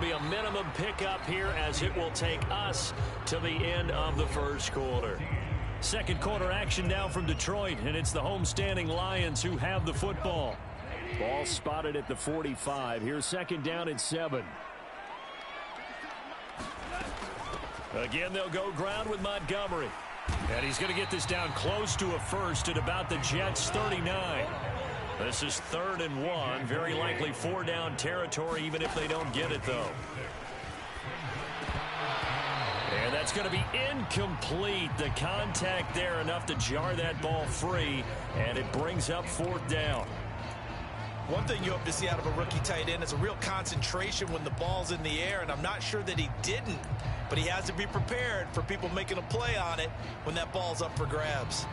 be a minimum pickup here as it will take us to the end of the first quarter. Second quarter action now from Detroit, and it's the homestanding Lions who have the football. Ball spotted at the 45. Here's second down at 7. Again, they'll go ground with Montgomery. And he's going to get this down close to a first at about the Jets' 39. This is 3rd and 1. Very likely 4-down territory, even if they don't get it, though. And that's going to be incomplete. The contact there enough to jar that ball free, and it brings up 4th down. One thing you hope to see out of a rookie tight end is a real concentration when the ball's in the air, and I'm not sure that he didn't, but he has to be prepared for people making a play on it when that ball's up for grabs.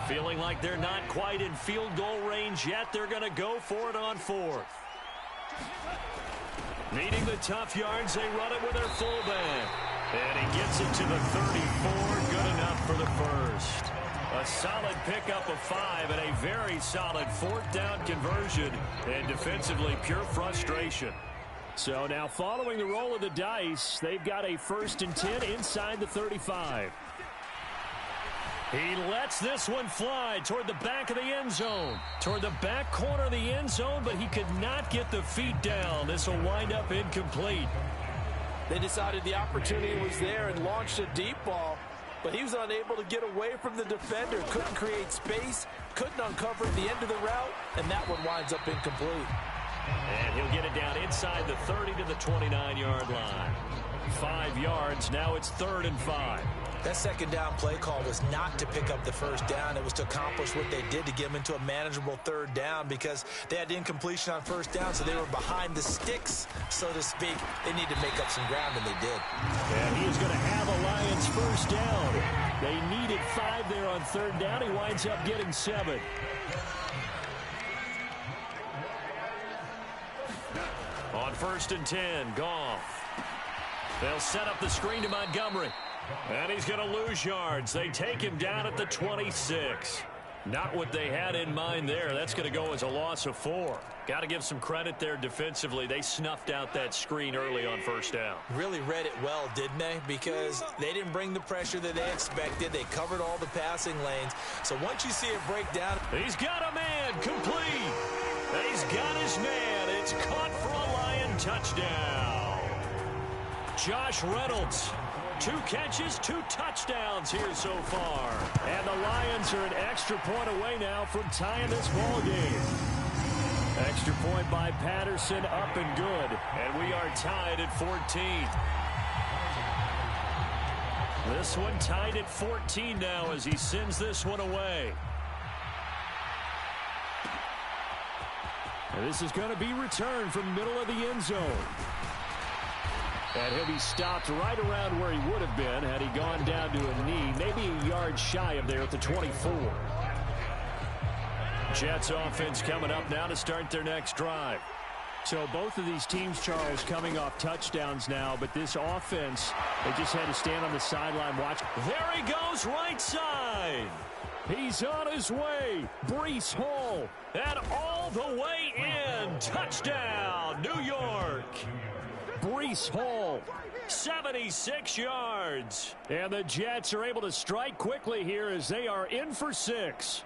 Feeling like they're not quite in field goal range yet. They're going to go for it on 4th. Needing the tough yards, they run it with their fullback. And he gets it to the 34. Good enough for the first. A solid pickup of 5 and a very solid 4th down conversion. And defensively, pure frustration. So now following the roll of the dice, they've got a 1st and 10 inside the 35. He lets this one fly toward the back of the end zone. Toward the back corner of the end zone, but he could not get the feet down. This will wind up incomplete. They decided the opportunity was there and launched a deep ball, but he was unable to get away from the defender. Couldn't create space, couldn't uncover the end of the route, and that one winds up incomplete. And he'll get it down inside the 30 to the 29-yard line. 5 yards, now it's 3rd and 5. That second down play call was not to pick up the first down. It was to accomplish what they did to get them into a manageable 3rd down because they had incompletion on first down, so they were behind the sticks, so to speak. They need to make up some ground, and they did. And he is going to have a Lions first down. They needed 5 there on 3rd down. He winds up getting 7. On 1st and 10, Goff. They'll set up the screen to Montgomery. And he's going to lose yards. They take him down at the 26. Not what they had in mind there. That's going to go as a loss of 4. Got to give some credit there defensively. They snuffed out that screen early on first down. Really read it well, didn't they? Because they didn't bring the pressure that they expected. They covered all the passing lanes. So once you see it break down. He's got a man complete. He's got his man. It's caught for a Lion touchdown. Josh Reynolds. 2 catches, 2 touchdowns here so far. And the Lions are an extra point away now from tying this ball game. Extra point by Patterson, up and good. And we are tied at 14. This one tied at 14 now as he sends this one away. And this is going to be returned from the middle of the end zone. And he'll be stopped right around where he would have been had he gone down to a knee, maybe a yard shy of there at the 24. Jets offense coming up now to start their next drive. So both of these teams, Charles, coming off touchdowns now, but this offense, they just had to stand on the sideline watch. There he goes, right side. He's on his way. Breece Hall, and all the way in. Touchdown, New York. Breece Hall, 76 yards. And the Jets are able to strike quickly here as they are in for 6.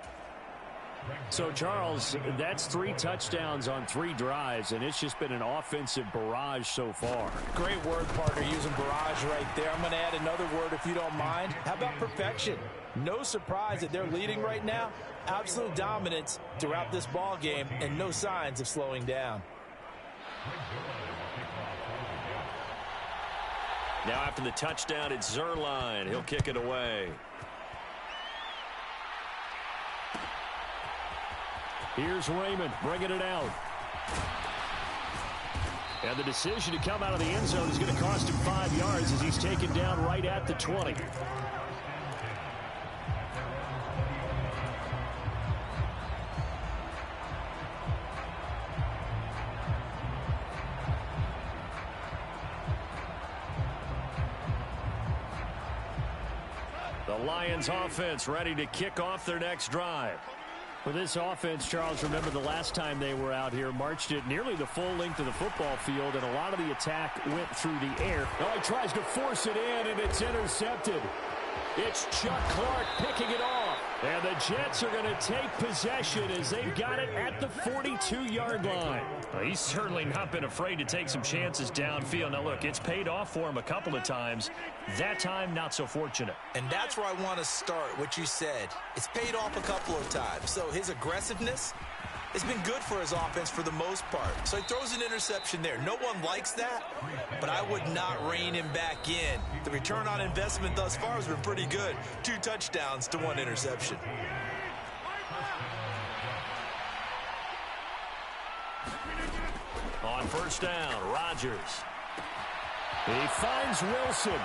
So, Charles, that's 3 touchdowns on 3 drives, and it's just been an offensive barrage so far. Great word, partner, using barrage right there. I'm going to add another word if you don't mind. How about perfection? No surprise that they're leading right now. Absolute dominance throughout this ball game and no signs of slowing down. Now after the touchdown, it's Zerline. He'll kick it away. Here's Raymond bringing it out. And the decision to come out of the end zone is going to cost him 5 yards as he's taken down right at the 20. The Lions offense ready to kick off their next drive. For this offense, Charles, remember the last time they were out here, marched it nearly the full length of the football field, and a lot of the attack went through the air. Now he tries to force it in, and it's intercepted. It's Chuck Clark picking it off. And the Jets are going to take possession as they've got it at the 42-yard line. Well, he's certainly not been afraid to take some chances downfield. Now, look, it's paid off for him a couple of times. That time, not so fortunate. And that's where I want to start, what you said. It's paid off a couple of times. So his aggressiveness has been good for his offense for the most part. So he throws an interception there. No one likes that, but I would not rein him back in. The return on investment thus far has been pretty good. 2 touchdowns to 1 interception. On first down, Rodgers. He finds Wilson.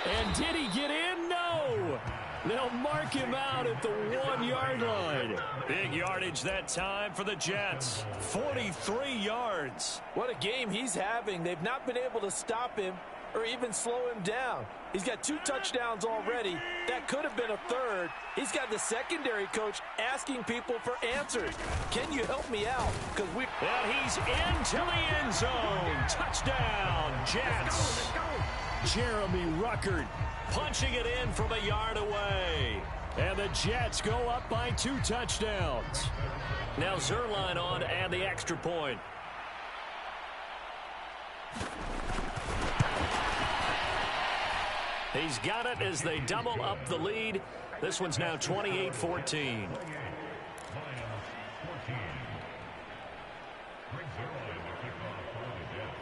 And did he get in? No! They'll mark him out at the 1-yard line. Big yardage that time for the Jets. 43 yards. What a game he's having. They've not been able to stop him or even slow him down. He's got 2 touchdowns already. That could have been a third. He's got the secondary coach asking people for answers. Can you help me out? And he's into the end zone. Touchdown, Jets. Jeremy Ruckert punching it in from a yard away. And the Jets go up by 2 touchdowns. Now Zerline on to add the extra point. He's got it as they double up the lead. This one's now 28-14.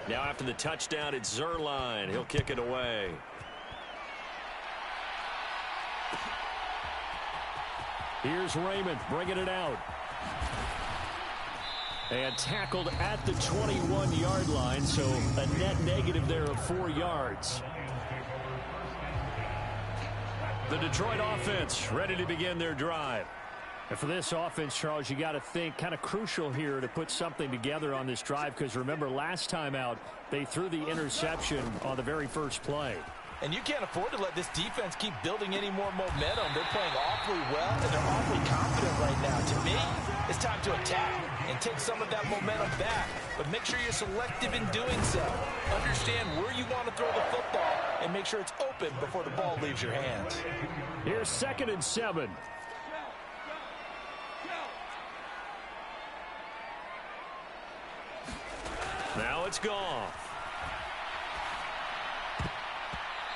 Now after the touchdown, it's Zerline. He'll kick it away. Here's Raymond bringing it out. And tackled at the 21-yard line, so a net negative there of 4 yards. The Detroit offense ready to begin their drive. And for this offense, Charles, you got to think kind of crucial here to put something together on this drive, because remember last time out they threw the interception on the very first play. And you can't afford to let this defense keep building any more momentum. They're playing awfully well, and they're awfully confident right now. To me, it's time to attack and take some of that momentum back. But make sure you're selective in doing so. Understand where you want to throw the football and make sure it's open before the ball leaves your hands. Here's 2nd and 7. Now it's Goff.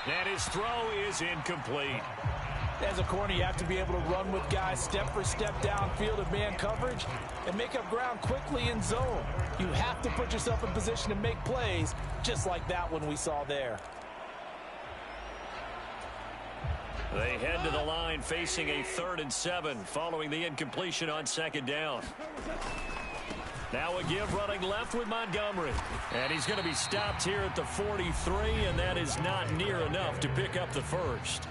And his throw is incomplete. As a corner, you have to be able to run with guys step for step downfield in man coverage and make up ground quickly in zone. You have to put yourself in position to make plays, just like that one we saw there. They head to the line facing a 3rd and 7 following the incompletion on 2nd down. Now a give running left with Montgomery. And he's going to be stopped here at the 43, and that is not near enough to pick up the first.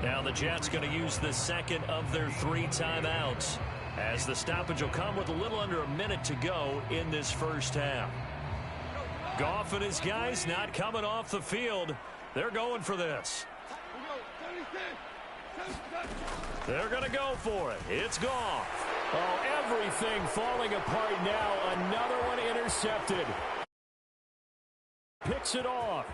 Now the Jets going to use the 2nd of their 3 timeouts, as the stoppage will come with a little under a minute to go in this first half. Goff and his guys not coming off the field. They're going for this. They're going to go for it. It's Goff. Oh, everything falling apart now. Another one intercepted. Picks it off.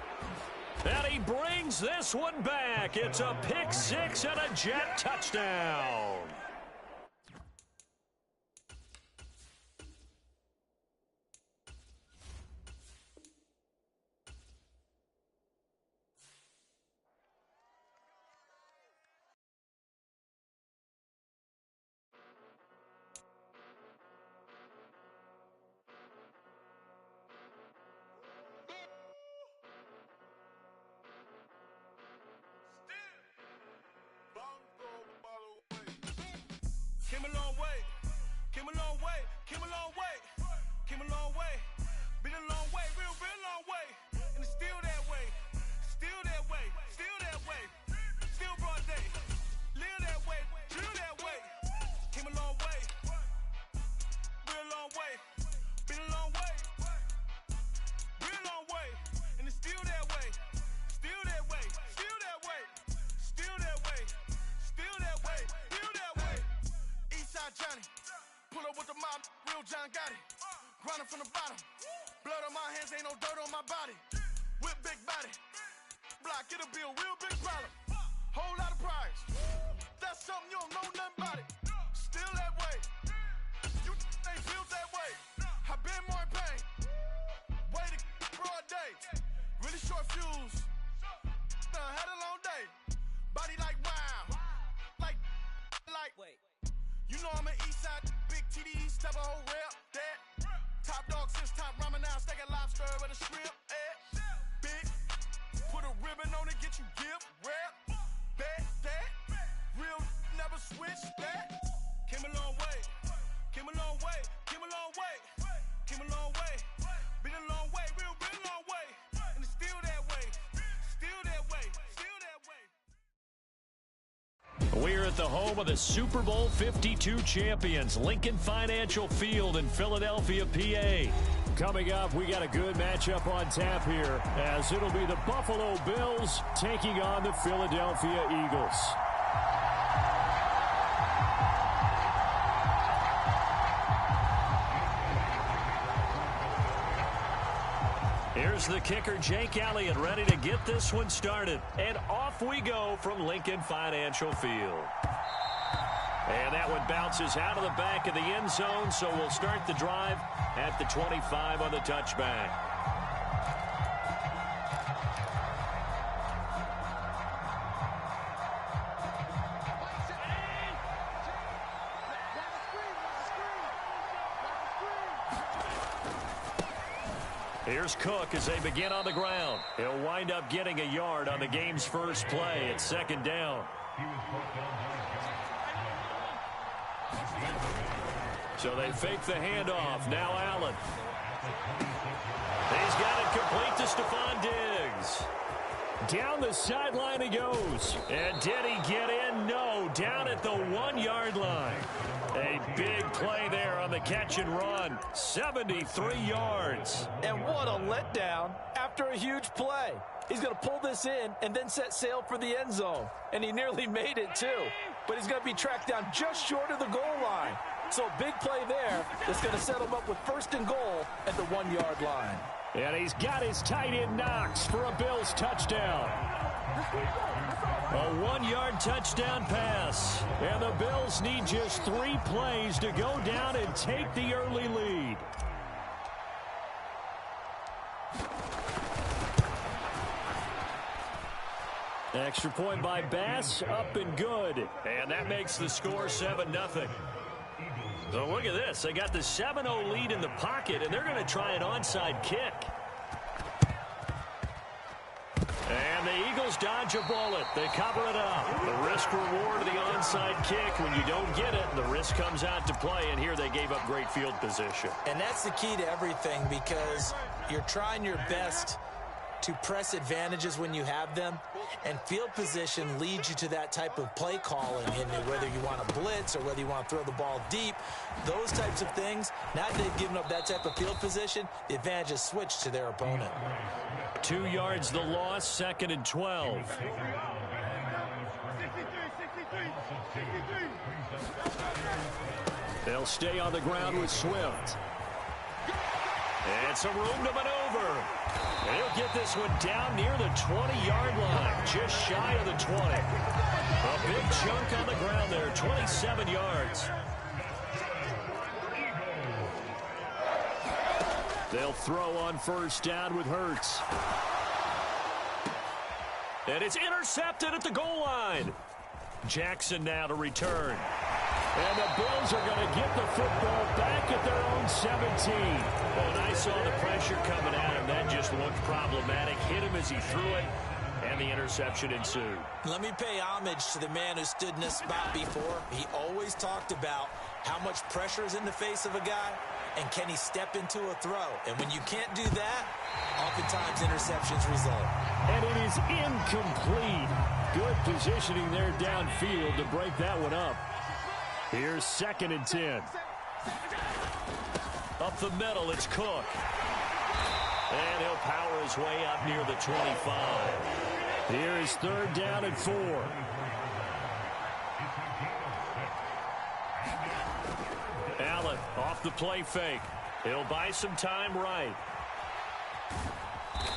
And he brings this one back. It's a pick 6 and a Jet touchdown. Came a long way, came a long way, came a long way, came a long way, been a long way, real long way, and it's still that way, still that way, still that way, still broad day, live that way, drill that way, came a long way, real long way, been a long way, real long way, and it's still that way, still that way, still that way. got it. Grinding from the bottom. Blood on my hands, ain't no dirt on my body. Whip big body. Block, it'll be a real big problem. Whole lot of prize. That's something you don't know nothing about it. Still that way. You ain't built that way. I been more in pain. Way to broad day. Really short fuse. Had a long day. Body like wow. Like. Wait. You know I'm an east side big TDs, type of whole rep. That. Top dog since top ramen now. Steak a lobster with a shrimp. Big. Put a ribbon on it, get you gift. Rap. Bet that. Real never switch that. Came a long way. Came a long way. Came a long way. Came a long way. Been a long way. Real been a long way. And it's still that way. Still that way. Still that way. We're at the home of the Super Bowl 52 champions, Lincoln Financial Field in Philadelphia, PA. Coming up, we got a good matchup on tap here, as it'll be the Buffalo Bills taking on the Philadelphia Eagles. Here's the kicker, Jake Elliott, ready to get this one started. And off we go from Lincoln Financial Field. And that one bounces out of the back of the end zone, so we'll start the drive at the 25 on the touchback. Here's Cook as they begin on the ground. He'll wind up getting a yard on the game's first play. It's second down. So they fake the handoff. Now Allen. He's got it complete to Stephon Diggs. Down the sideline he goes. And did he get in? No. Down at the 1-yard line. A big play there on the catch and run. 73 yards. And what a letdown after a huge play. He's going to pull this in and then set sail for the end zone. And he nearly made it too. But he's going to be tracked down just short of the goal line. So a big play there that's going to set him up with first and goal at the 1-yard line. And he's got his tight end Knox for a Bills touchdown. A 1-yard touchdown pass. And the Bills need just 3 plays to go down and take the early lead. Extra point by Bass, up and good. And that makes the score 7-0. So look at this. They got the 7-0 lead in the pocket, and they're going to try an onside kick. And the Eagles dodge a bullet. They cover it up. The risk-reward of the onside kick. When you don't get it, the risk comes out to play, and here they gave up great field position. And that's the key to everything, because you're trying your best to press advantages when you have them, and field position leads you to that type of play calling, and whether you want to blitz or whether you want to throw the ball deep, those types of things. Now that they've given up that type of field position, the advantage is switched to their opponent. 2 yards the loss, 2nd and 12. They'll stay on the ground with Swift. And some room to maneuver. And he'll get this one down near the 20-yard line, just shy of the 20. A big chunk on the ground there, 27 yards. They'll throw on first down with Hurts. And it's intercepted at the goal line. Jackson now to return. And the Bills are going to get the football back at their own 17. When I saw the pressure coming at him, that just looked problematic. Hit him as he threw it, and the interception ensued. Let me pay homage to the man who stood in this spot before. He always talked about how much pressure is in the face of a guy, and can he step into a throw. And when you can't do that, oftentimes interceptions result. And it is incomplete. Good positioning there downfield to break that one up. Here's 2nd and 10. Up the middle, it's Cook. And he'll power his way up near the 25. Here is 3rd down and 4. Allen off off the play fake. He'll buy some time right.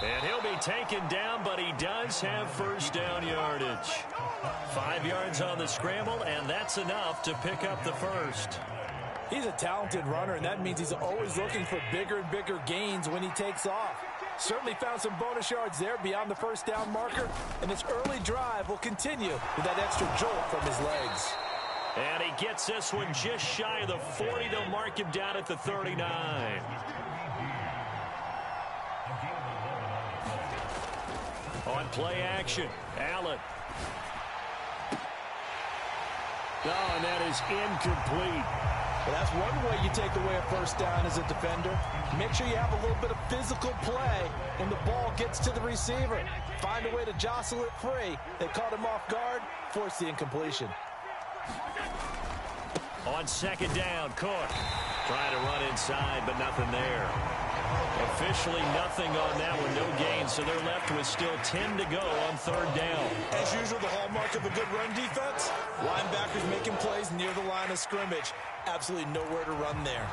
And he'll be taken down, but he does have first down yardage. 5 yards on the scramble, and that's enough to pick up the first. He's a talented runner, and that means he's always looking for bigger and bigger gains when he takes off. Certainly found some bonus yards there beyond the first down marker, and this early drive will continue with that extra jolt from his legs. And he gets this one just shy of the 40. They'll mark him down at the 39. On play action, Allen. Oh, and that is incomplete. Well, that's one way you take away a first down as a defender. Make sure you have a little bit of physical play when the ball gets to the receiver. Find a way to jostle it free. They caught him off guard, forced the incompletion. On second down, Cook. Trying to run inside, but nothing there. Officially nothing on that one, no gain, so they're left with still 10 to go on third down. As usual, the hallmark of a good run defense, linebackers making plays near the line of scrimmage. Absolutely nowhere to run there.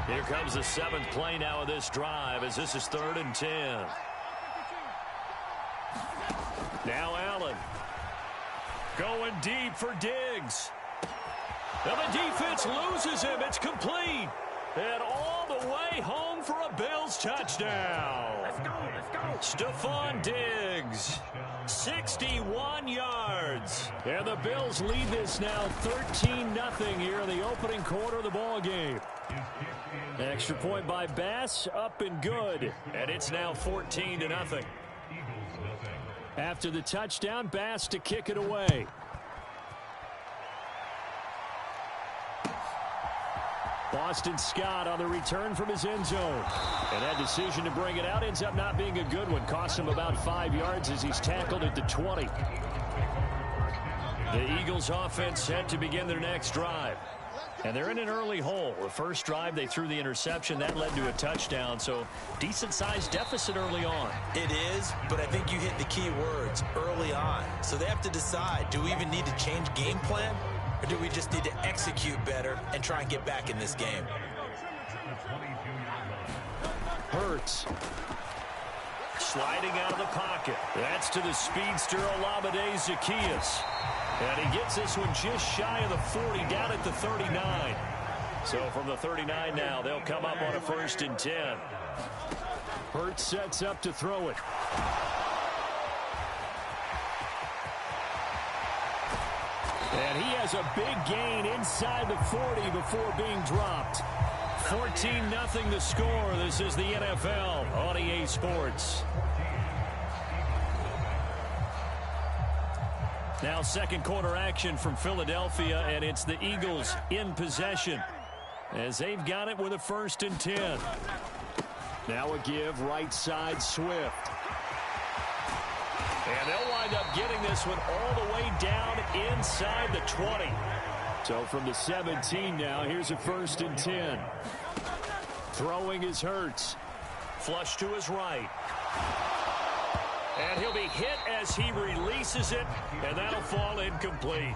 Here comes the 7th play now of this drive as this is 3rd and 10. Now Allen. Going deep for Diggs. And the defense loses him. It's complete. And all the way home for a Bills touchdown. Let's go. Stephon Diggs, 61 yards. And the Bills lead this now 13-0 here in the opening quarter of the ball game. Extra point by Bass, up and good. And it's now 14-0. After the touchdown, Bass to kick it away. Boston Scott on the return from his end zone. And that decision to bring it out ends up not being a good one. Costs him about 5 yards as he's tackled at the 20. The Eagles offense set to begin their next drive. And they're in an early hole. The first drive, they threw the interception. That led to a touchdown, so decent-sized deficit early on. It is, but I think you hit the key words, early on. So they have to decide, do we even need to change game plan? Or do we just need to execute better and try and get back in this game? Hurts. Sliding out of the pocket. That's to the speedster Olamide Zaccheaus. And he gets this one just shy of the 40, down at the 39. So from the 39 now, they'll come up on a 1st and 10. Hurts sets up to throw it. And he has a big gain inside the 40 before being dropped. 14-0 the score. This is the NFL on EA Sports. Now second quarter action from Philadelphia, and it's the Eagles in possession as they've got it with a 1st and 10. Now a give right side Swift. And they'll wind up getting this one all the way down inside the 20. So from the 17 now, here's a 1st and 10. Throwing is Hurts. Flush to his right. And he'll be hit as he releases it, and that'll fall incomplete.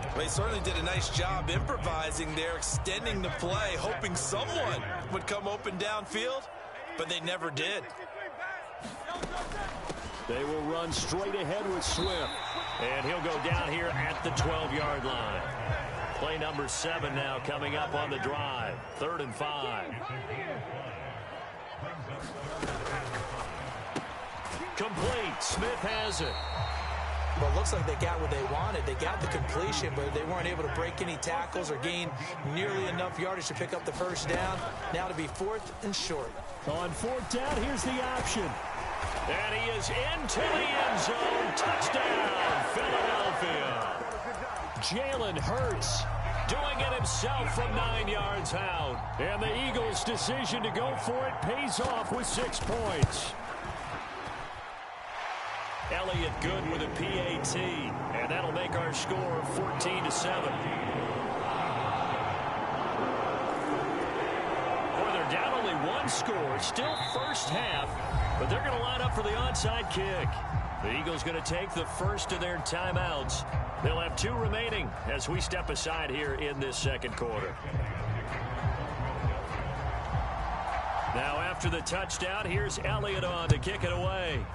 Well, they certainly did a nice job improvising there, extending the play, hoping someone would come open downfield, but they never did. They will run straight ahead with Swift. And he'll go down here at the 12-yard line. Play number 7 now coming up on the drive. 3rd and 5. Complete. Smith has it. Well, it looks like they got what they wanted. They got the completion, but they weren't able to break any tackles or gain nearly enough yardage to pick up the first down. Now to be 4th and short. On 4th down, here's the option. And he is into the end zone. Touchdown, Philadelphia. Jalen Hurts doing it himself from 9 yards out. And the Eagles' decision to go for it pays off with 6 points. Elliott good with a PAT. And that'll make our score 14-7. Boy, they're down only 1 score. Still first half. But they're going to line up for the onside kick. The Eagles going to take the first of their timeouts. They'll have 2 remaining as we step aside here in this second quarter. Now after the touchdown, here's Elliott on to kick it away.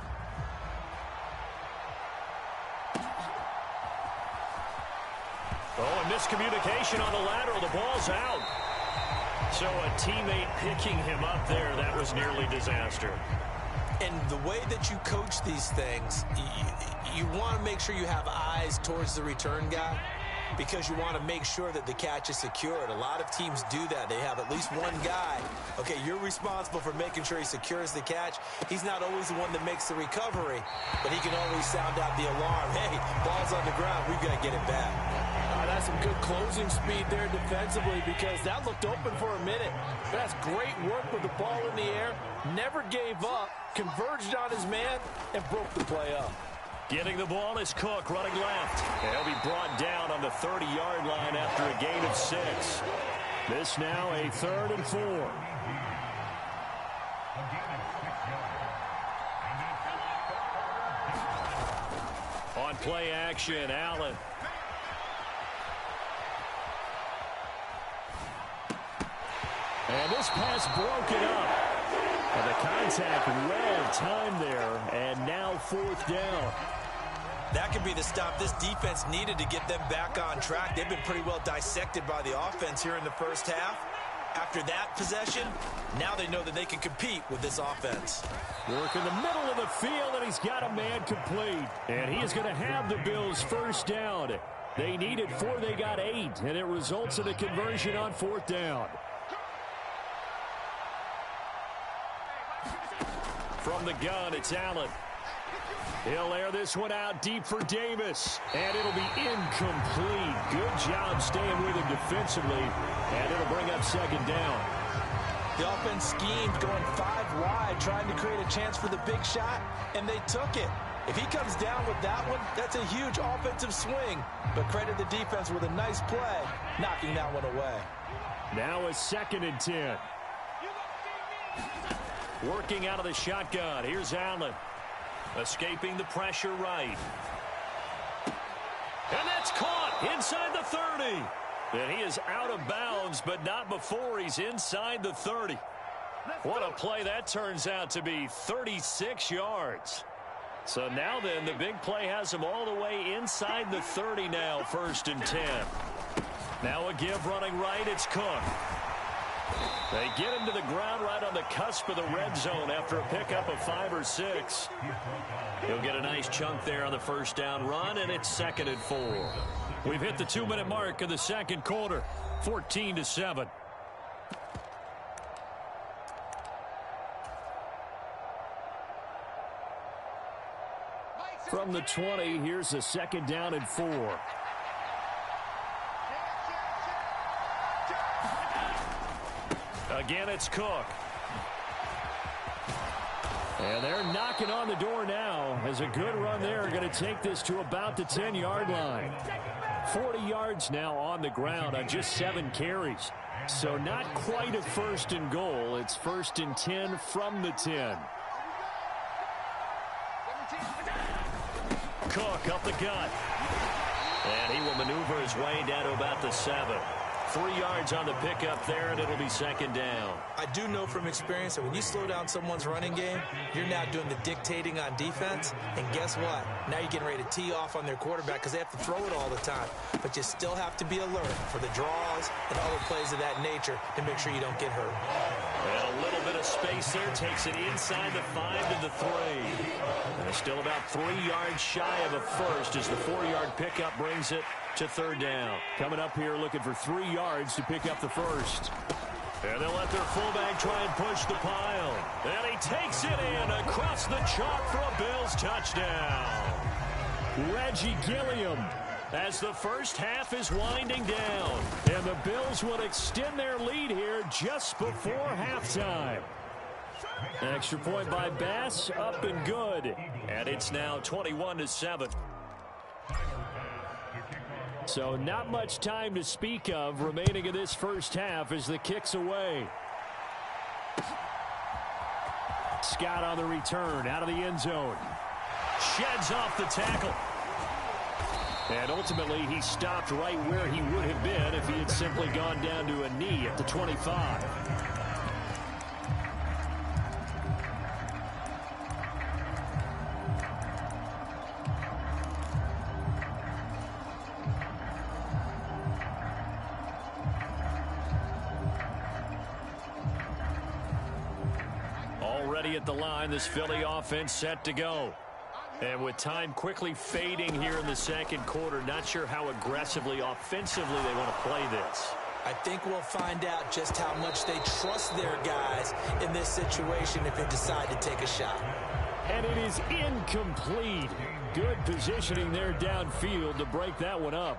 Oh, a miscommunication on the lateral. The ball's out. So a teammate picking him up there, that was nearly disaster. And the way that you coach these things, you want to make sure you have eyes towards the return guy because you want to make sure that the catch is secured. A lot of teams do that. They have at least one guy. Okay, you're responsible for making sure he secures the catch. He's not always the one that makes the recovery, but he can always sound out the alarm. Hey, ball's on the ground. We've got to get it back. That's some good closing speed there defensively because that looked open for a minute. That's great work with the ball in the air. Never gave up, converged on his man, and broke the play up. Getting the ball is Cook running left. And he'll be brought down on the 30-yard line after a gain of 6. This now a 3rd and 4. On play action, Allen. And this pass broken up. And the contact well timed there. And now 4th down. That could be the stop this defense needed to get them back on track. They've been pretty well dissected by the offense here in the first half. After that possession, now they know that they can compete with this offense. Work in the middle of the field, and he's got a man complete. And he is going to have the Bills' first down. They needed 4, they got 8, and it results in a conversion on 4th down. From the gun, it's Allen. He'll air this one out deep for Davis. And it'll be incomplete. Good job staying with him defensively. And it'll bring up 2nd down. The offense schemed going 5 wide, trying to create a chance for the big shot, and they took it. If he comes down with that one, that's a huge offensive swing. But credit the defense with a nice play, knocking that one away. Now a 2nd and 10. Working out of the shotgun. Here's Allen. Escaping the pressure right. And that's caught inside the 30. And he is out of bounds, but not before he's inside the 30. What a play that turns out to be, 36 yards. So now then, the big play has him all the way inside the 30 now, 1st and 10. Now a give running right, it's Cook. They get him to the ground right on the cusp of the red zone after a pickup of 5 or 6. He'll get a nice chunk there on the 1st down run, and it's 2nd and 4. We've hit the 2-minute mark of the 2nd quarter, 14-7. From the 20, here's a 2nd down and 4. Again, it's Cook. And they're knocking on the door now as a good run there. Going to take this to about the 10-yard line. 40 yards now on the ground on just 7 carries. So not quite a 1st and goal. It's 1st and 10 from the 10. Cook up the gut. And he will maneuver his way down to about the 7. 3 yards on the pickup there, and it'll be 2nd down. I do know from experience that when you slow down someone's running game, you're now doing the dictating on defense. And guess what? Now you're getting ready to tee off on their quarterback because they have to throw it all the time. But you still have to be alert for the draws and other plays of that nature to make sure you don't get hurt. And a little bit of space there takes it inside the 5 to the 3. And it's still about 3 yards shy of a first as the 4-yard pickup brings it to 3rd down. Coming up here looking for 3 yards to pick up the first. And they'll let their fullback try and push the pile. And he takes it in across the chalk for a Bills touchdown. Reggie Gilliam, as the first half is winding down. And the Bills will extend their lead here just before halftime. Extra point by Bass, up and good. And it's now 21-7. So not much time to speak of remaining in this first half as the kick's away. Scott on the return, out of the end zone. Sheds off the tackle. And ultimately, he stopped right where he would have been if he had simply gone down to a knee at the 25. ready at the line. This Philly offense set to go. And with time quickly fading here in the second quarter, not sure how aggressively, offensively they want to play this. I think we'll find out just how much they trust their guys in this situation if they decide to take a shot. And it is incomplete. Good positioning there downfield to break that one up.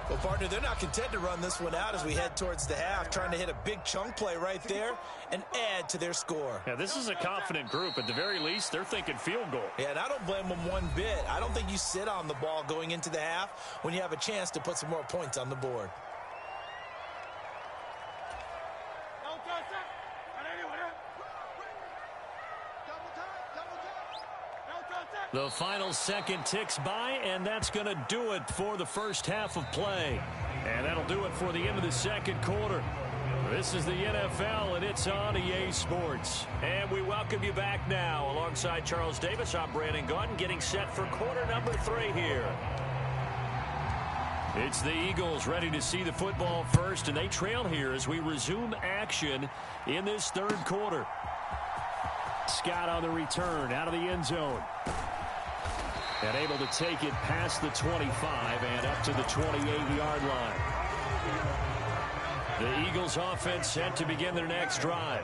Well, partner, they're not content to run this one out as we head towards the half, trying to hit a big chunk play right there and add to their score. Yeah, this is a confident group. At the very least, they're thinking field goal. Yeah, and I don't blame them one bit. I don't think you sit on the ball going into the half when you have a chance to put some more points on the board. The final second ticks by, and that's going to do it for the first half of play. And that'll do it for the end of the second quarter. This is the NFL, and it's on EA Sports. And we welcome you back now. Alongside Charles Davis, I'm Brandon Gunn, getting set for quarter number 3 here. It's the Eagles ready to see the football first, and they trail here as we resume action in this third quarter. Scott on the return out of the end zone. And able to take it past the 25 and up to the 28-yard line. The Eagles offense set to begin their next drive.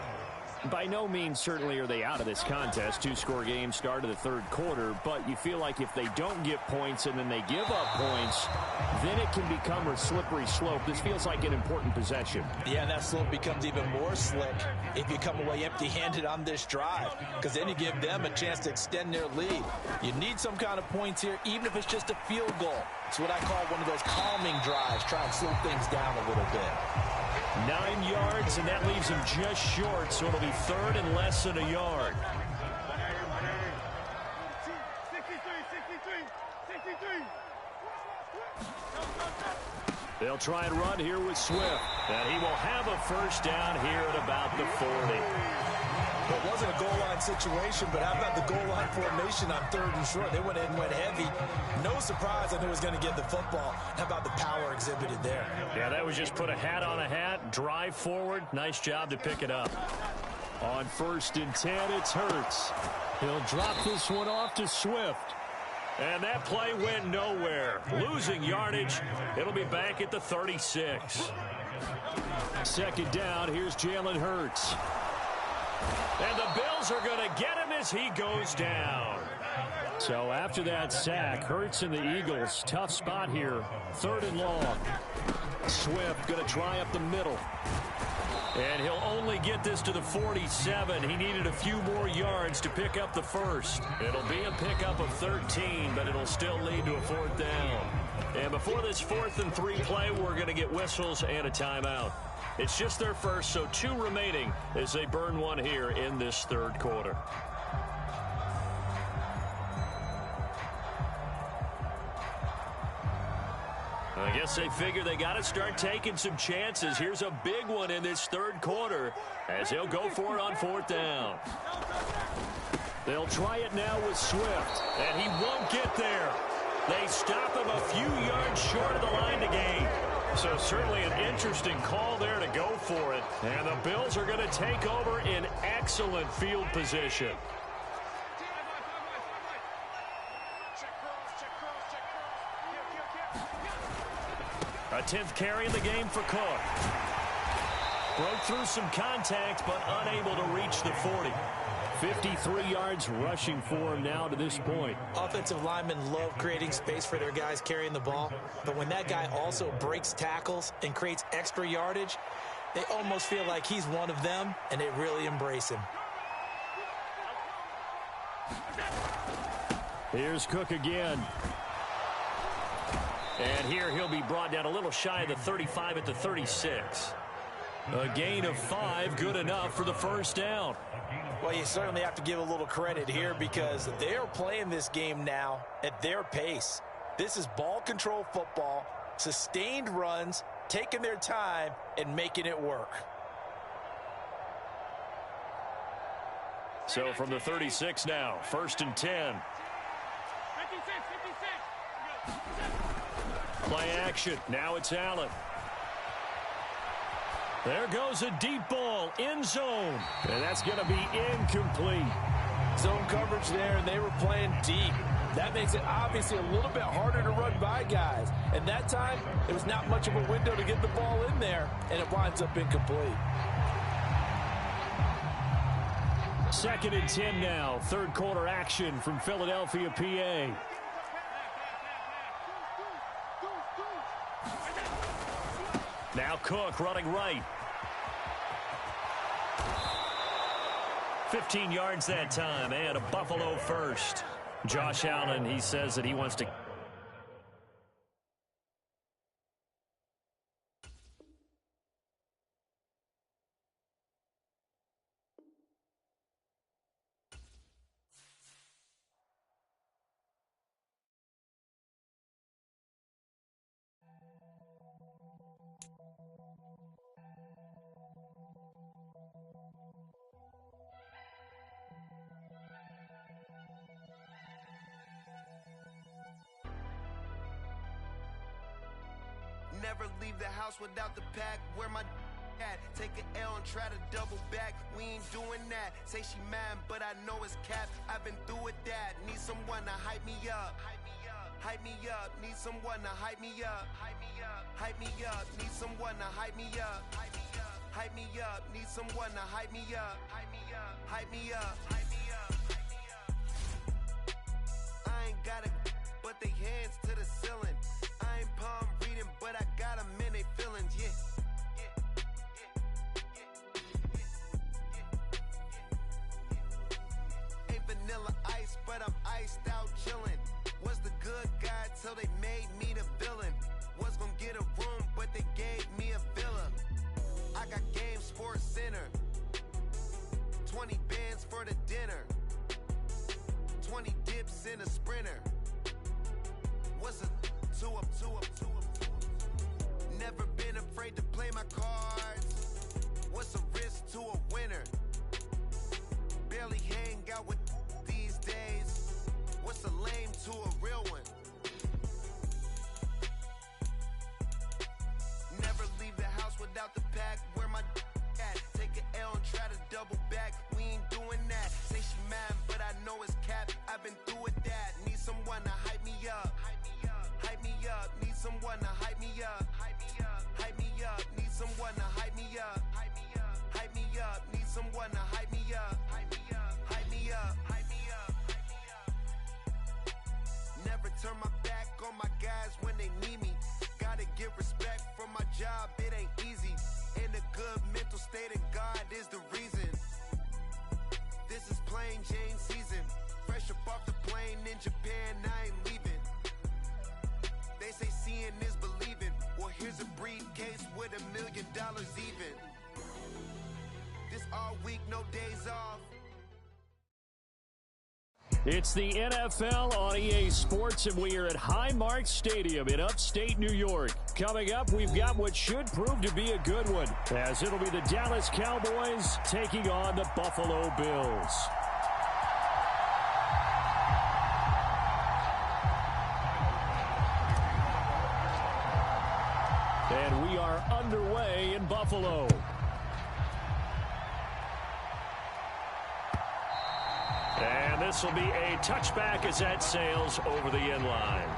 By no means certainly are they out of this contest. 2-score game start of the third quarter, but you feel like if they don't get points and then they give up points, then it can become a slippery slope. This feels like an important possession. Yeah, and that slope becomes even more slick if you come away empty-handed on this drive, because then you give them a chance to extend their lead. You need some kind of points here, even if it's just a field goal. It's what I call one of those calming drives, try and slow things down a little bit. 9 yards, and that leaves him just short, so it'll be third and less than a yard. They'll try and run here with Swift, and he will have a first down here at about the 40. It wasn't a goal line situation, but how about the goal line formation on third and short? They went in and went heavy. No surprise I knew he was going to get the football. How about the power exhibited there? Yeah, that was just put a hat on a hat, drive forward. Nice job to pick it up. On 1st and 10, it's Hurts. He'll drop this one off to Swift. And that play went nowhere. Losing yardage. It'll be back at the 36. Second down, here's Jalen Hurts. And the Bills are going to get him as he goes down. So after that sack, Hurts and the Eagles, tough spot here. 3rd and long. Swift going to try up the middle. And he'll only get this to the 47. He needed a few more yards to pick up the first. It'll be a pickup of 13, but it'll still lead to a 4th down. And before this 4th and 3 play, we're going to get whistles and a timeout. It's just their first, so 2 remaining as they burn one here in this third quarter. I guess they figure they got to start taking some chances. Here's a big one in this third quarter as he'll go for it on 4th down. They'll try it now with Swift. And he won't get there. They stop him a few yards short of the line to gain. So certainly an interesting call there to go for it. And the Bills are going to take over in excellent field position. A 10th carry in the game for Cook. Broke through some contact, but unable to reach the 40. 53 yards rushing for him now to this point. Offensive linemen love creating space for their guys carrying the ball, but when that guy also breaks tackles and creates extra yardage, they almost feel like he's one of them, and they really embrace him. Here's Cook again. And here he'll be brought down a little shy of the 35 at the 36. A gain of 5, good enough for the first down. Well, you certainly have to give a little credit here because they're playing this game now at their pace. This is ball control football, sustained runs, taking their time, and making it work. So from the 36 now, 1st and 10. Play action. Now it's Allen. There goes a deep ball, end zone. And that's going to be incomplete. Zone coverage there, and they were playing deep. That makes it obviously a little bit harder to run by guys. And that time, it was not much of a window to get the ball in there, and it winds up incomplete. 2nd and 10 now. Third quarter action from Philadelphia, PA. Now Cook running right. 15 yards that time, and a Buffalo first. Josh Allen, he says that he wants to... Never leave the house without the pack. Where my at? Take an L and try to double back. We ain't doing that. Say she mad, but I know it's cap. I've been through with that. Need someone to hype me up. Hype me up. Need someone to hype me up. Hype me up. Hype me up. Need someone to hype me up. Hype me up. Hype me up. Need someone to hype me up. Hype me up. Hype me up. Hype me up. Hype me up. I ain't got it, but they hands to the ceiling. I ain't palm reading, but I got them in they feelings, yeah. Ain't vanilla ice, but I'm iced out chillin'. Was the good guy till they made me the villain. Was gonna get a room, but they gave me a villa. I got Game Sports Center. 20 bands for the dinner. 20 dips in a sprinter. What's a 2 up, 2 up, 2 up? Never been afraid to play my cards. What's a risk to a winner? Barely hang out with these days. What's a lame to a real one? Never leave the house without the pack. Where my at? Take an L and try to double back. We ain't doing that. Say she mad, but I know it's cap. I've been through with that. Need someone to hype me up. Hype me up, need someone to hype me up. Hype me up, hype me up, need someone to hype me up. Hype me up, hype me up, need someone to hype me up. Hype me up, hype me up, hype me up, hype me up. Never turn my back on my guys when they need me. Gotta give respect for my job, it ain't easy. In a good mental state, and God is the reason. This is plain Jane season. Fresh up off the plane in Japan, I ain't leaving. They say seeing is believing. Well, here's a briefcase with $1 million even. This all week, no days off. It's the NFL on EA Sports, and we are at Highmark Stadium in upstate New York. Coming up, we've got what should prove to be a good one, as it'll be the Dallas Cowboys taking on the Buffalo Bills. And we are underway in Buffalo. And this will be a touchback as that sails over the end line.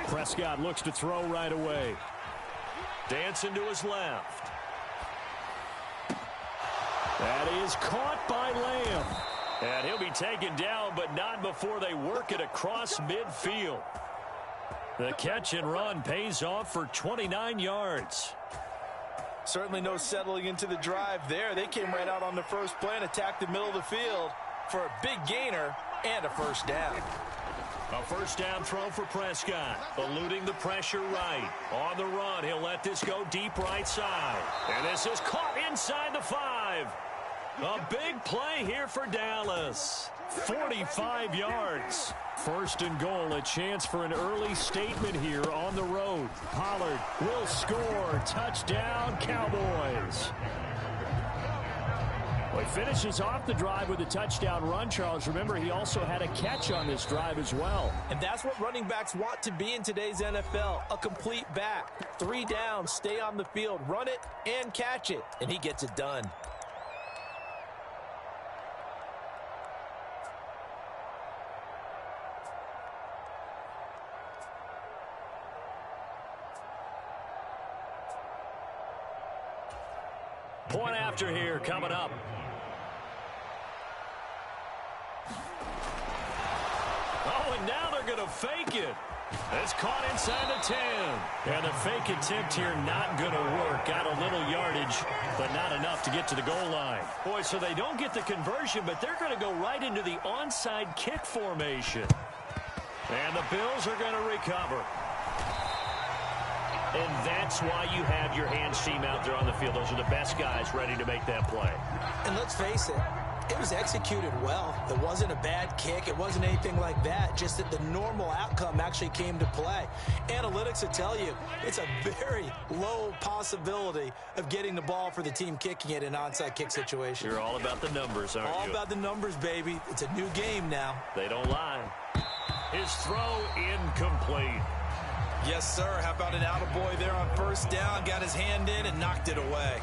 Prescott looks to throw right away. Dancing to his left. That is caught by Lamb. And he'll be taken down, but not before they work it across midfield. The catch and run pays off for 29 yards. Certainly no settling into the drive there. They came right out on the first play and attacked the middle of the field for a big gainer and a first down. A first down throw for Prescott. Eluding the pressure right. On the run, he'll let this go deep right side. And this is caught inside the 5. A big play here for Dallas. 45 yards. First and goal, a chance for an early statement here on the road. Pollard will score. Touchdown, Cowboys. Well, he finishes off the drive with a touchdown run, Charles. Remember, he also had a catch on this drive as well. And that's what running backs want to be in today's NFL, a complete back. 3 downs, stay on the field, run it, and catch it. And he gets it done. Point after here coming up. Oh, and now they're going to fake it. It's caught inside the 10. And the fake attempt here not going to work. Got a little yardage, but not enough to get to the goal line. Boy, so they don't get the conversion, but they're going to go right into the onside kick formation. And the Bills are going to recover. And that's why you have your hands team out there on the field. Those are the best guys ready to make that play. And let's face it, it was executed well. It wasn't a bad kick. It wasn't anything like that. Just that the normal outcome actually came to play. Analytics will tell you it's a very low possibility of getting the ball for the team kicking it in an onside kick situation. You're all about the numbers, aren't you? All about the numbers, baby. It's a new game now. They don't lie. His throw incomplete. Yes, sir. How about an attaboy there on first down? Got his hand in and knocked it away.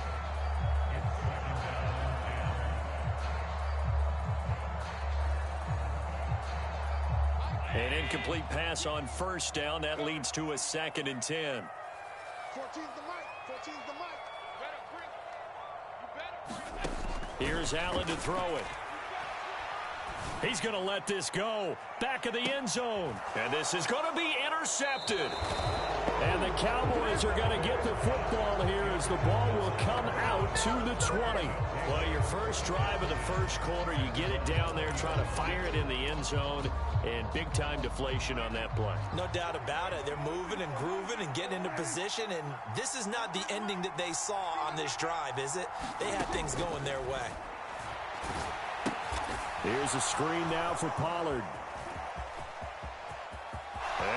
An incomplete pass on first down. That leads to a 2nd and 10. 14's the mic. 14's the mic. Here's Allen to throw it. He's going to let this go. Back of the end zone. And this is going to be intercepted. And the Cowboys are going to get the football here as the ball will come out to the 20. Well, your first drive of the first quarter, you get it down there, try to fire it in the end zone, and big-time deflation on that play. No doubt about it. They're moving and grooving and getting into position, and this is not the ending that they saw on this drive, is it? They had things going their way. Here's a screen now for Pollard.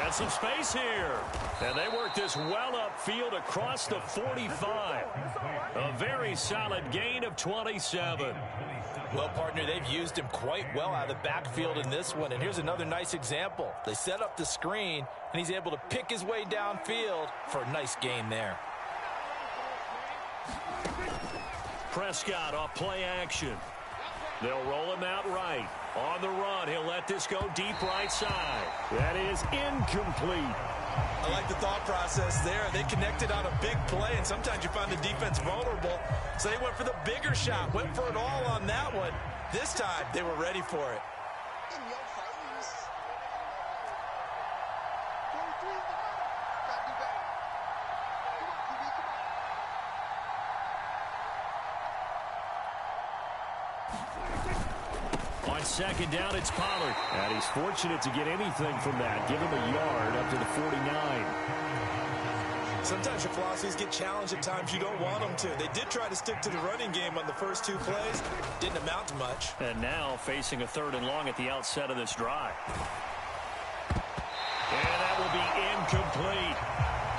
And some space here. And they work this well upfield across the 45. A very solid gain of 27. Well, partner, they've used him quite well out of the backfield in this one. And here's another nice example. They set up the screen, and he's able to pick his way downfield for a nice gain there. Prescott off play action. They'll roll him out right. On the run, he'll let this go deep right side. That is incomplete. I like the thought process there. They connected on a big play, and sometimes you find the defense vulnerable. So they went for the bigger shot, went for it all on that one. This time, they were ready for it. In your face. 23's the mic. Gotta do better. Come on, QB, come on. On second down, it's Pollard. And he's fortunate to get anything from that. Give him a yard up to the 49. Sometimes your philosophies get challenged at times you don't want them to. They did try to stick to the running game on the first 2 plays. Didn't amount to much. And now facing a 3rd and long at the outset of this drive. And that will be incomplete.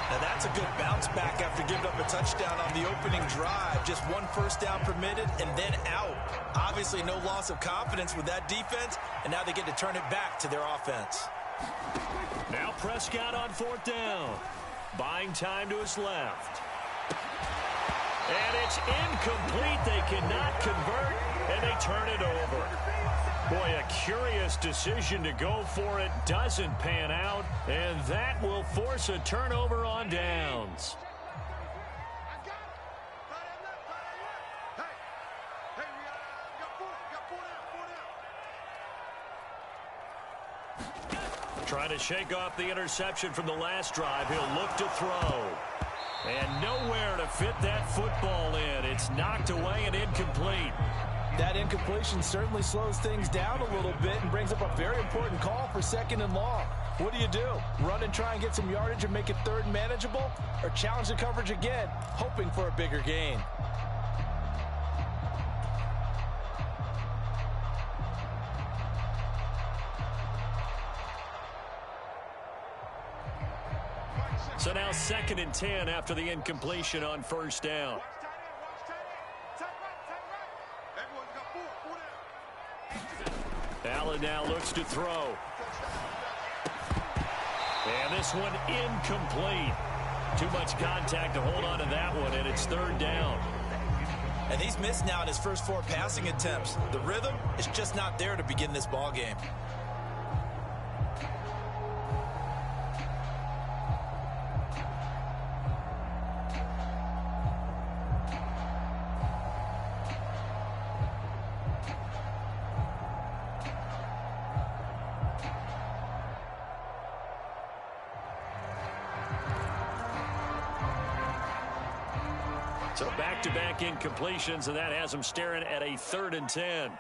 Now that's a good bounce back after giving up a touchdown on the opening drive. Just 1 first down permitted and then out. Obviously no loss of confidence with that defense, and now they get to turn it back to their offense. Now Prescott on 4th down. Buying time to his left. And it's incomplete. They cannot convert, and they turn it over. Boy, a curious decision to go for it. Doesn't pan out, and that will force a turnover on downs. I got it. Play that left, play that left. Hey, we got 4 down. Trying to shake off the interception from the last drive. He'll look to throw. And nowhere to fit that football in. It's knocked away and incomplete. That incompletion certainly slows things down a little bit and brings up a very important call for 2nd and long. What do? Run and try and get some yardage and make it 3rd and manageable? Or challenge the coverage again, hoping for a bigger gain? So now 2nd and 10 after the incompletion on 1st down. Allen now looks to throw. And this one incomplete. Too much contact to hold on to that one, and it's 3rd down. And he's missed now in his first 4 passing attempts. The rhythm is just not there to begin this ball game. So back-to-back incompletions, and that has him staring at a 3rd and 10.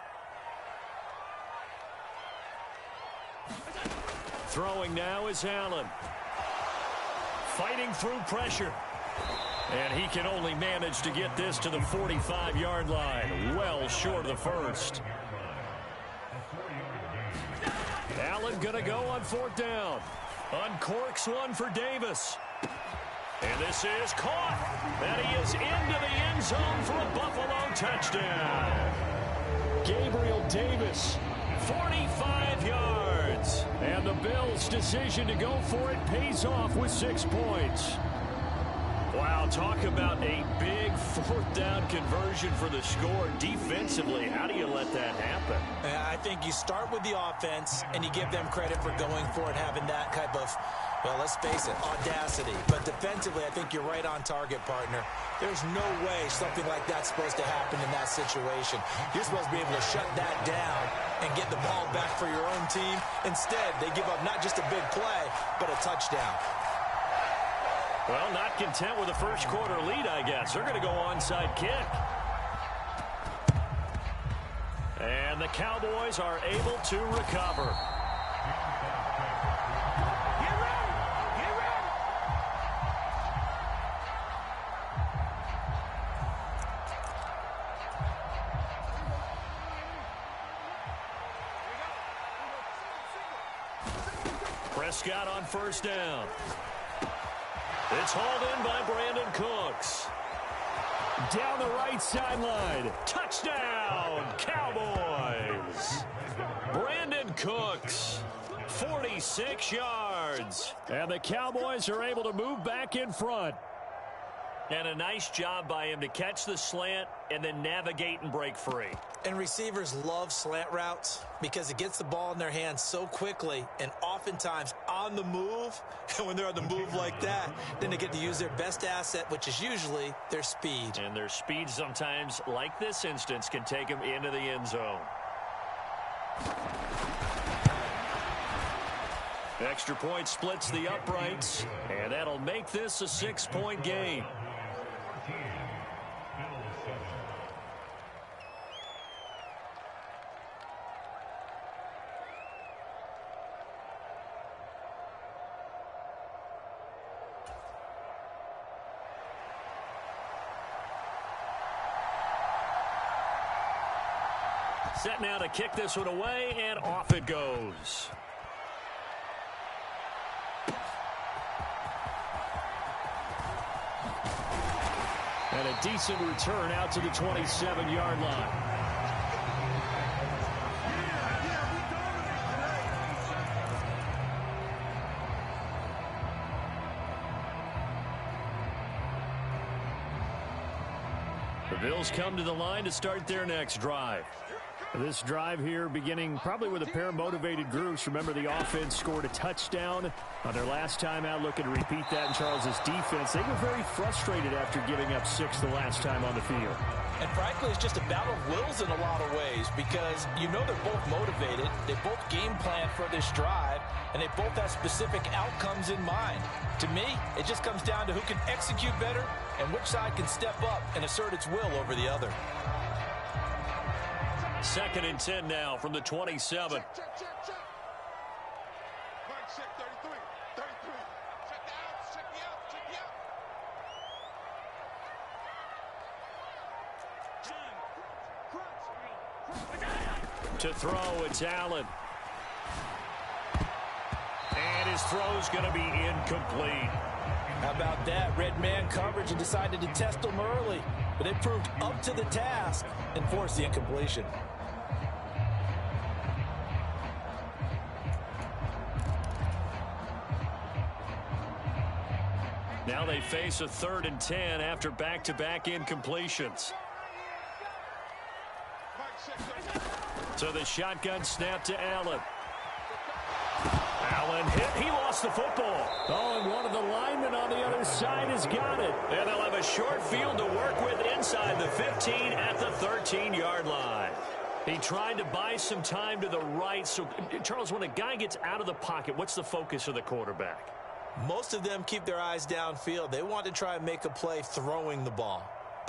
Throwing now is Allen. Fighting through pressure. And he can only manage to get this to the 45-yard line. Well short of the first. Allen going to go on 4th down. Uncorks one for Davis. And this is caught. And he is into the end zone for a Buffalo touchdown. Gabriel Davis, 45 yards. And the Bills' decision to go for it pays off with 6 points. Wow, talk about a big 4th down conversion for the score. Defensively, how do you let that happen? I think you start with the offense, and you give them credit for going for it, having that type of, well, let's face it, audacity. But defensively, I think you're right on target, partner. There's no way something like that's supposed to happen in that situation. You're supposed to be able to shut that down and get the ball back for your own team. Instead, they give up not just a big play, but a touchdown. Well, not content with the first quarter lead, I guess. They're going to go onside kick. And the Cowboys are able to recover. Prescott on 1st down. It's hauled in by Brandon Cooks. Down the right sideline. Touchdown, Cowboys. Brandon Cooks, 46 yards. And the Cowboys are able to move back in front. And a nice job by him to catch the slant and then navigate and break free. And receivers love slant routes because it gets the ball in their hands so quickly and oftentimes on the move. And when they're on the move like that, then they get to use their best asset, which is usually their speed. And their speed sometimes, like this instance, can take them into the end zone. Extra point splits the uprights, and that'll make this a 6-point game. Set now to kick this one away, and off it goes. And a decent return out to the 27-yard line. The Bills come to the line to start their next drive. This drive here beginning probably with a pair of motivated groups. Remember, the offense scored a touchdown on their last time out, looking to repeat that in Charles's defense. They were very frustrated after giving up 6 the last time on the field. And frankly, it's just a battle of wills in a lot of ways because you know they're both motivated. They both game plan for this drive, and they both have specific outcomes in mind. To me, it just comes down to who can execute better and which side can step up and assert its will over the other. 2nd and 10 now from the 27. Check. Mark, check 33. 33. Check the outs. Check the outs. Check the outs. To throw, it's Allen. And his throw's going to be incomplete. How about that? Red man coverage and decided to test him early. But it proved up to the task and forced the incompletion. Now they face a 3rd and 10 after back-to-back incompletions. So the shotgun snap to Allen. Allen hit. He lost the football. Oh, and one of the linemen on the other side has got it. And they'll have a short field to work with inside the 15 at the 13-yard line. He tried to buy some time to the right. So, Charles, when a guy gets out of the pocket, what's the focus of the quarterback? Most of them keep their eyes downfield. They want to try and make a play throwing the ball.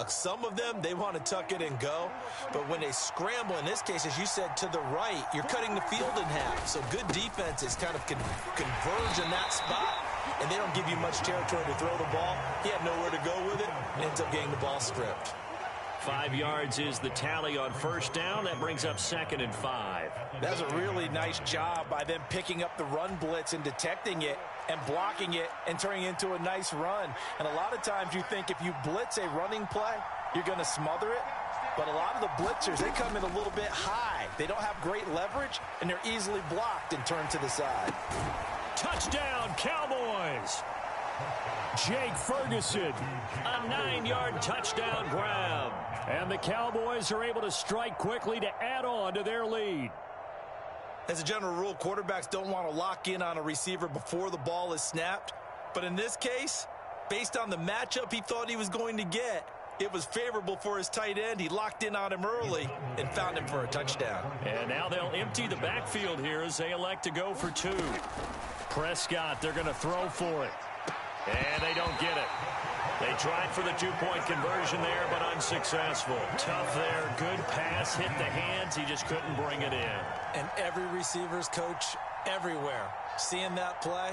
Some of them, they want to tuck it and go. But when they scramble, in this case, as you said, to the right, you're cutting the field in half. So good defenses kind of converge in that spot, and they don't give you much territory to throw the ball. He had nowhere to go with it, and ends up getting the ball stripped. 5 yards is the tally on 1st down. That brings up 2nd and 5. That's a really nice job by them picking up the run blitz and detecting it and blocking it and turning it into a nice run. And a lot of times you think if you blitz a running play, you're going to smother it. But a lot of the blitzers, they come in a little bit high. They don't have great leverage, and they're easily blocked and turned to the side. Touchdown, Cowboys! Jake Ferguson. A 9-yard touchdown grab. And the Cowboys are able to strike quickly to add on to their lead. As a general rule, quarterbacks don't want to lock in on a receiver before the ball is snapped. But in this case, based on the matchup he thought he was going to get, it was favorable for his tight end. He locked in on him early and found him for a touchdown. And now they'll empty the backfield here as they elect to go for 2. Prescott, they're going to throw for it. And they don't get it. They tried for the 2-point conversion there, but unsuccessful. Tough there. Good pass. Hit the hands. He just couldn't bring it in. And every receiver's coach everywhere, seeing that play,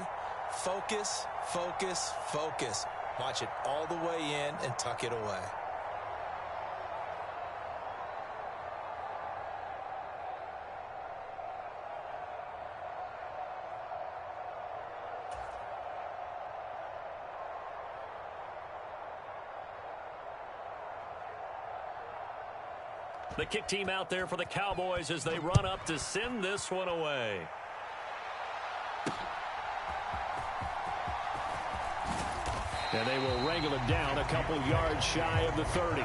focus, focus, focus. Watch it all the way in and tuck it away. The kick team out there for the Cowboys as they run up to send this one away. And they will wrangle it down a couple yards shy of the 30.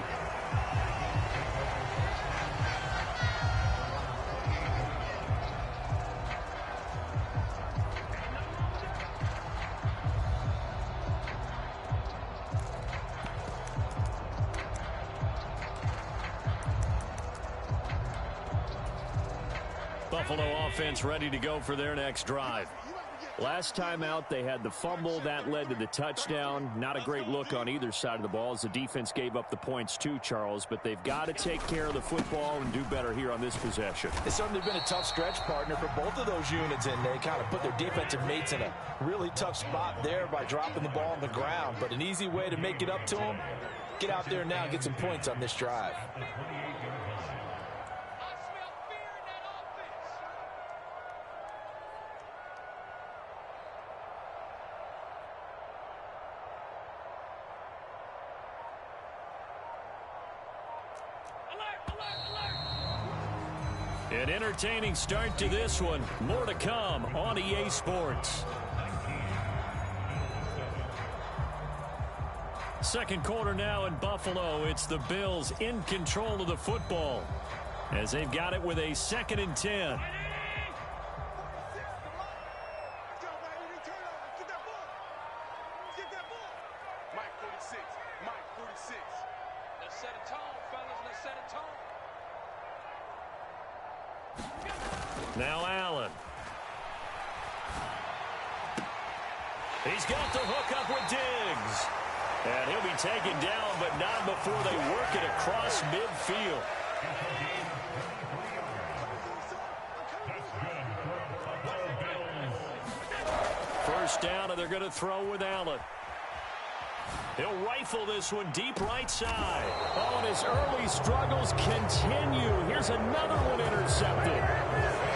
Buffalo offense ready to go for their next drive. Last time out, they had the fumble. That led to the touchdown. Not a great look on either side of the ball as the defense gave up the points too, Charles. But they've got to take care of the football and do better here on this possession. It's certainly been a tough stretch, partner, for both of those units, and they kind of put their defensive mates in a really tough spot there by dropping the ball on the ground. But an easy way to make it up to them, get out there now and get some points on this drive. An entertaining start to this one. More to come on EA Sports. Second quarter now in Buffalo. It's the Bills in control of the football as they've got it with a 2nd and 10. Now Allen. He's got the hook up with Diggs. And he'll be taken down, but not before they work it across midfield. first down, and they're going to throw with Allen. He'll rifle this one deep right side. Oh, and his early struggles continue. Here's another one intercepted.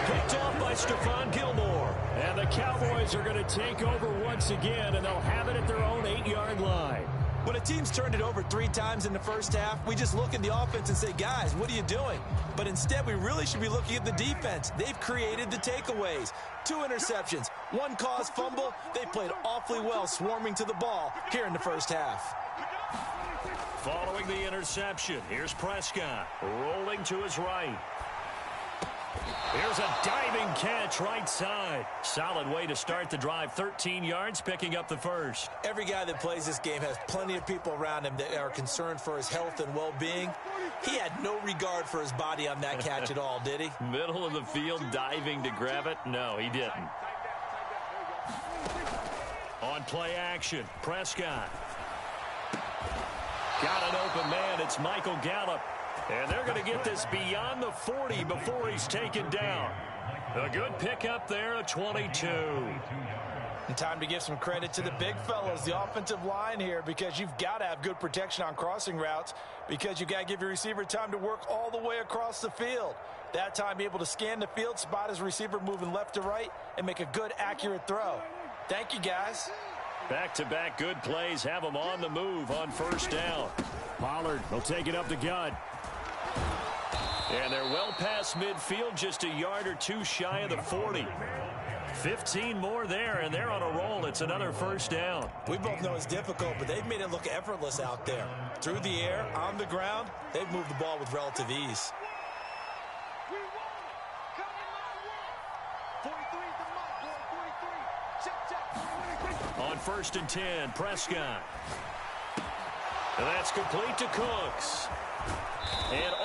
Picked off by Stephon Gilmore. And the Cowboys are going to take over once again, and they'll have it at their own 8-yard line. When a team's turned it over 3 times in the first half, we just look at the offense and say, guys, what are you doing? But instead, we really should be looking at the defense. They've created the takeaways. 2 interceptions, 1 caused fumble. They played awfully well swarming to the ball here in the first half. Following the interception, here's Prescott rolling to his right. Here's a diving catch right side. Solid way to start the drive. 13 yards, picking up the first. Every guy that plays this game has plenty of people around him that are concerned for his health and well-being. He had no regard for his body on that catch at all, did he? Middle of the field, diving to grab it? No, he didn't. On play action, Prescott. Got an open man. It's Michael Gallup. And they're going to get this beyond the 40 before he's taken down. A good pickup there, a 22. And time to give some credit to the big fellas, the offensive line here, because you've got to have good protection on crossing routes, because you've got to give your receiver time to work all the way across the field. That time, be able to scan the field, spot his receiver moving left to right, and make a good, accurate throw. Thank you, guys. Back-to-back good plays have them on the move on first down. Pollard will take it up the gut. And they're well past midfield, just a yard or 2 shy of the 40. 15 more there, and they're on a roll. It's another first down. We both know it's difficult, but they've made it look effortless out there. Through the air, on the ground, they've moved the ball with relative ease. On 1st and 10, Prescott. And that's complete to Cooks. And